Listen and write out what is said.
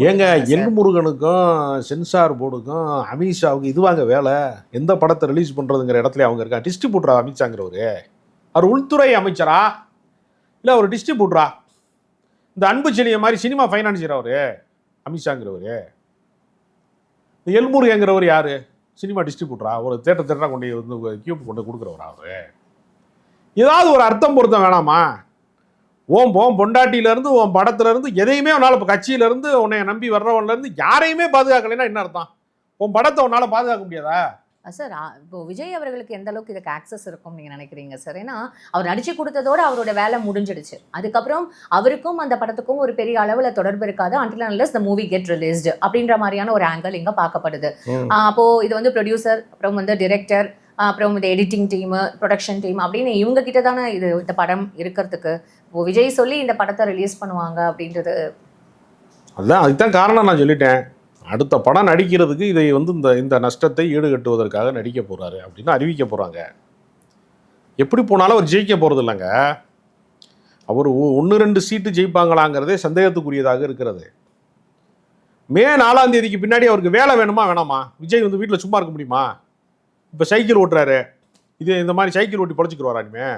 ஏங்க போட்டுருக்காங்க sir. எல்முருகனுக்கும் sensor போர்டுக்கும் அமித்ஷாவுக்கு இதுவாங்க வேலை. எந்த படத்தை ரிலீஸ் பண்ணுறதுங்கிற இடத்துல அவங்க இருக்காங்க. டிஸ்ட்ரிபியூட்டரா அமித்ஷாங்கிறவரு? அவர் உள்துறை அமைச்சரா இல்லை அவர் டிஸ்ட்ரிபியூட்டரா? இந்த அன்பு செழிய மாதிரி சினிமா ஃபைனான்சியர் அவரு அமித்ஷாங்கிறவரு? இந்த எல்முருகங்கிறவர் யாரு? சினிமா டிஸ்ட்ரிபியூட்டரா? ஒரு தேட்டராக கொண்டு வந்து கியூப் கொண்டு கொடுக்குறவரா அவரு? ஏதாவது ஒரு அர்த்தம் பொருத்தம் வேணாமா? ஓம் பொண்டாட்டியிலேருந்து உன் படத்துலேருந்து எதையுமே உன்னால் இப்போ கட்சியிலேருந்து உன்னை நம்பி வர்றவன்லேருந்து யாரையுமே பாதுகாக்கலைன்னா என்ன அர்த்தம்? உன் படத்தை உன்னால் பாதுகாக்க முடியாதா? சார் இப்போ விஜய் அவர்களுக்கு எந்த அளவுக்கு இதுக்கு ஆக்சஸ் இருக்கும் நீங்க நினைக்கிறீங்க சார்? ஏன்னா அவர் நடிச்சு கொடுத்ததோட அவரோட வேலை முடிஞ்சிடுச்சு. அதுக்கப்புறம் அவருக்கும் அந்த படத்துக்கும் ஒரு பெரிய அளவுல தொடர்பு இருக்காது until unless the movie get released அப்படின்ற மாதிரியான ஒரு ஆங்கிள் இங்க பார்க்கப்படுது. அப்போ இது வந்து ப்ரொடியூசர், அப்புறம் வந்து டிரெக்டர், அப்புறம் இந்த எடிட்டிங் டீம், ப்ரொடக்ஷன் டீம் அப்படின்னு இவங்க கிட்ட தானே இது இந்த படம் இருக்கிறதுக்கு. இப்போ விஜய் சொல்லி இந்த படத்தை ரிலீஸ் பண்ணுவாங்க அப்படின்றது அதான் அதுதான் காரணம். நான் சொல்லிட்டேன், அடுத்த படம் நடிக்கிறதுக்கு இதை வந்து இந்த நஷ்டத்தை ஈடுகட்டுவதற்காக நடிக்க போகிறாரு அப்படின்னு அறிவிக்க போகிறாங்க. எப்படி போனாலும் அவர் ஜெயிக்க போகிறது இல்லைங்க. அவர் 1-2 சீட்டு ஜெயிப்பாங்களாங்கிறதே சந்தேகத்துக்குரியதாக இருக்கிறது. மே 4ஆம் தேதிக்கு பின்னாடி அவருக்கு வேலை வேணுமா வேணாமா? விஜய் வந்து வீட்டில் சும்மா இருக்க முடியுமா? இப்போ சைக்கிள் ஓட்டுறாரு, இது இந்த மாதிரி சைக்கிள் ஓட்டி பொழைச்சிக்கிடுவாரா இனிமே?